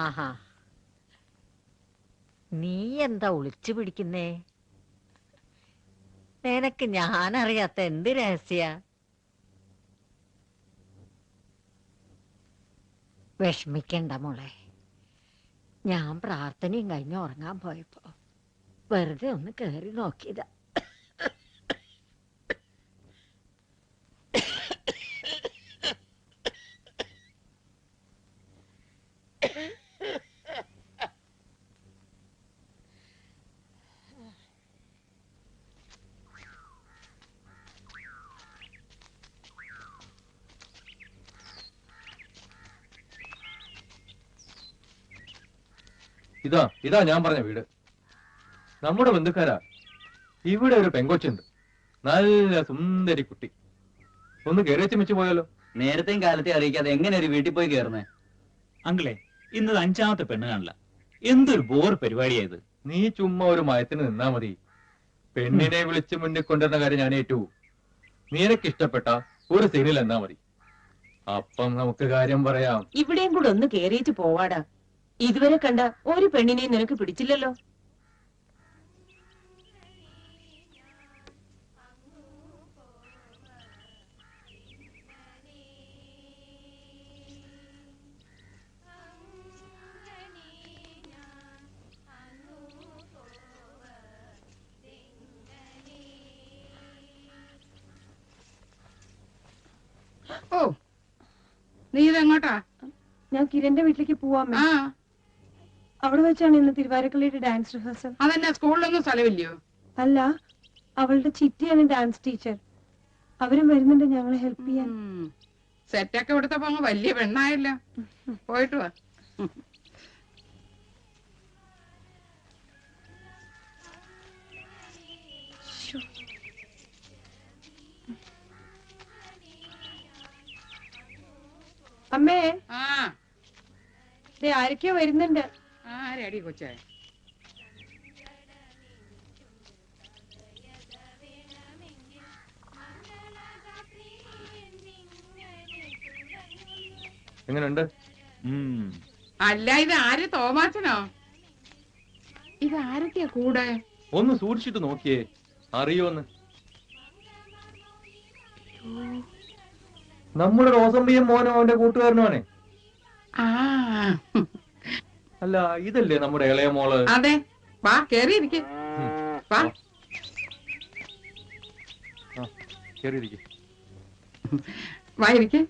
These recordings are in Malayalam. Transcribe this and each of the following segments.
ആഹാ, നീ എന്താ ഒളിച്ചു പിടിക്കുന്നേ? നിനക്ക് ഞാനറിയാത്ത എന്ത് രഹസ്യ? വിഷമിക്കണ്ട മോളെ. ഞാൻ പ്രാർത്ഥനയും കഴിഞ്ഞ് ഉറങ്ങാൻ പോയപ്പോ വെറുതെ ഒന്ന് കേറി നോക്കിയതാ. ഇതാ ഞാൻ പറഞ്ഞ വീട്. നമ്മുടെ ബന്ധുക്കാരാ. ഇവിടെ ഒരു പെങ്കൊച്ചുണ്ട്, നല്ല സുന്ദരി കുട്ടി. ഒന്ന് കയറിയച്ച് വെച്ച് പോയാലോ? നേരത്തെയും കാലത്തെ അറിയിക്കാതെ എങ്ങനെ ഒരു വീട്ടിൽ പോയി കയറുന്നേ? അങ്കിളെ, ഇന്നത് 5ാമത്തെ പെണ്ണ് കാണില്ല. എന്തൊരു ബോർ പരിപാടിയായത്. നീ ചുമ്മാ ഒരു മയത്തിന് നിന്നാ മതി. പെണ്ണിനെ വിളിച്ച് മുന്നിൽ കൊണ്ടുവരുന്ന കാര്യം ഞാൻ ഏറ്റു. നിനക്ക് ഇഷ്ടപ്പെട്ട ഒരു സീനിൽ എന്നാ മതി, അപ്പം നമുക്ക് കാര്യം പറയാം. ഇവിടെയും കൂടെ ഒന്ന് കേറിയിട്ട് പോവാടാ. ഇതുവരെ കണ്ട ഒരു പെണ്ണിനെയും നിനക്ക് പിടിച്ചില്ലല്ലോ. ഓ, നീ ഇതെങ്ങോട്ടാ? ഞാൻ കിരന്റെ വീട്ടിലേക്ക് പോവാമേ. അവിടെ വെച്ചാണ് ഇന്ന് തിരുവാരക്കളിയുടെ ഡാൻസ് റിഹേഴ്സൽ. അതെന്നെ, സ്കൂളിലൊന്നും സ്ഥലമില്ലയോ? അല്ല, അവളുടെ ചിറ്റിയാണ് ഡാൻസ് ടീച്ചർ. അവരും വരുന്നുണ്ട് ഞങ്ങളെ ഹെൽപ്പ് ചെയ്യാൻ. സെറ്റൊക്കെ എടുത്തപ്പോ അങ്ങ് വലിയ പെണ്ണായല്ലോ. പോയിട്ട് വാ. അമ്മേ, ആ, ആരൊക്കെയോ വരുന്നുണ്ട്. ആരടി കൊച്ചേ? എങ്ങനെയുണ്ട്? അല്ല, ഇത് ആര്? തോമാച്ചനോ? ഇത് ആരൊക്കെയാ കൂടെ? ഒന്ന് സൂക്ഷിച്ചിട്ട് നോക്കിയേ, അറിയോന്ന്. നമ്മുടെ റോസമ്പിയും മോനോ അവന്റെ കൂട്ടുകാരനുമാണേ. അല്ല, ഇതല്ലേ നമ്മുടെ ഇളയ മോള്? അതെ, വാ കേറിയിരിക്കെ. വാ, കേറിയിരിക്കെ. വാ ഇരിക്കെ.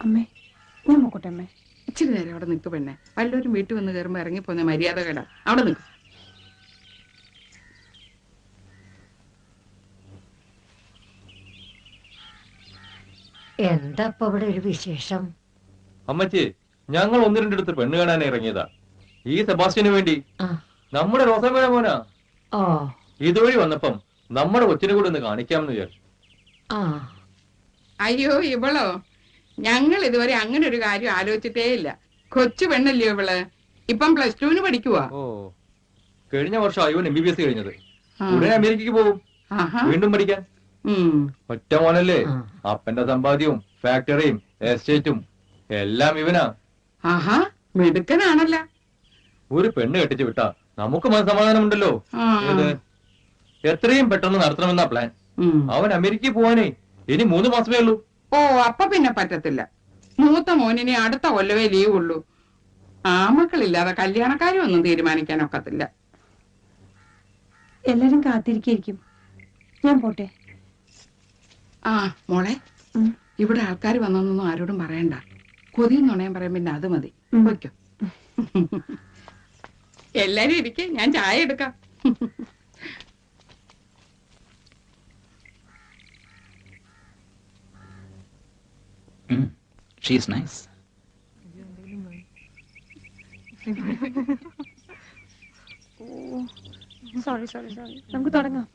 അമ്മേ, ഞാൻ നോക്കട്ടെ അമ്മേ. ഇച്ചിരി നേരം അവിടെ നിൽക്ക് പെണ്ണെ. വല്ലവരും വീട്ടിൽ വന്ന് കയറുമ്പോ ഇറങ്ങിപ്പോന്ന മര്യാദ കേടാ. അവിടെ നിൽക്ക്. എന്താ ഇപ്പൊ ഇവിടെ ഒരു വിശേഷം? അമ്മച്ചി, ഞങ്ങൾ 1-2 പെണ്ണ് കാണാൻ ഇറങ്ങിയതാ. ഈ സെബാസ്റ്റ്യന് വേണ്ടി. നമ്മുടെ റോസമ്മയുടെ മോനാ. ഇതുവഴി വന്നപ്പം നമ്മുടെ കൊച്ചിനെ കൂടെ ഒന്ന് കാണിക്കാമെന്ന് വിചാരിച്ചു. അയ്യോ, ഇവളോ? ഞങ്ങൾ ഇതുവരെ അങ്ങനെ ഒരു കാര്യം ആലോചിച്ചിട്ടേ ഇല്ല. കൊച്ചു പെണ്ണല്ലയോ ഇവള്? ഇപ്പം +2 പഠിക്കുവാ. ഓ, കഴിഞ്ഞ വർഷം അയ്യോ MBBS കഴിഞ്ഞത്. ഉടനെ അമേരിക്കക്ക് പോകും വീണ്ടും പഠിക്കാൻ. ഒറ്റ മോനല്ലേ, അപ്പന്റെ സമ്പാദ്യവും ഫാക്ടറിയും എസ്റ്റേറ്റും എല്ലാം ഇവനാ. ആഹാ, മിടുക്കനാണല്ല. ഒരു പെണ്ണ് കെട്ടിച്ചു വിട്ടാ നമുക്ക് മനസ്സമാധാനമുണ്ടല്ലോ. എത്രയും പെട്ടെന്ന് നടത്തണമെന്നാ പ്ലാൻ. അവൻ അമേരിക്കയിൽ പോവാനേ ഇനി 3 മാസമേ ഉള്ളൂ. ഓ, അപ്പൊ പിന്നെ പറ്റത്തില്ല. മൂത്ത മോനിനെ അടുത്ത കൊല്ലവേ ലീവ് ഉള്ളൂ. ആമക്കളില്ലാതെ കല്യാണക്കാരും ഒന്നും തീരുമാനിക്കാനൊക്കത്തില്ല. എല്ലാരും കാത്തിരിക്കും. ഞാൻ പോട്ടെ. ആ മോളെ, ഇവിടെ ആൾക്കാർ വന്നൊന്നും ആരോടും പറയണ്ട. കൊതിയും നുണയും പറയാൻ പിന്നെ അത് മതി. വയ്ക്കോ. എല്ലാരും ഇരിക്കെ, ഞാൻ ചായ എടുക്കാം. She's nice. സോറി. നമുക്ക് തുടങ്ങാം.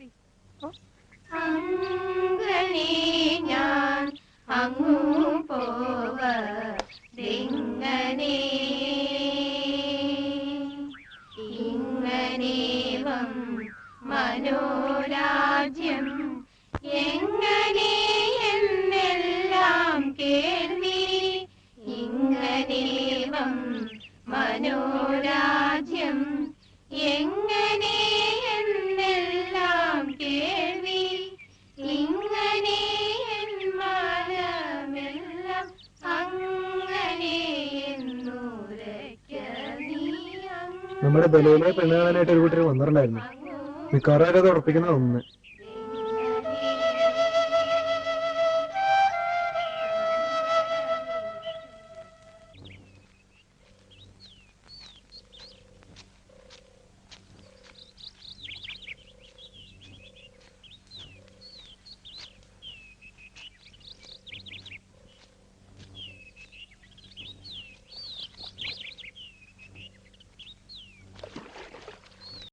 ഞാൻ അങ്ങു പോവതിങ്ങനെ ഇങ്ങനേവം മനോരാജ്യം എങ്ങനെ നമ്മുടെ ബലയിലെ പെണ്ണ് കാണാനായിട്ട് ഒരു കൂട്ടർ വന്നിട്ടുണ്ടായിരുന്നു. മിക്കവാറും അത് ഉറപ്പിക്കുന്ന ഒന്ന്.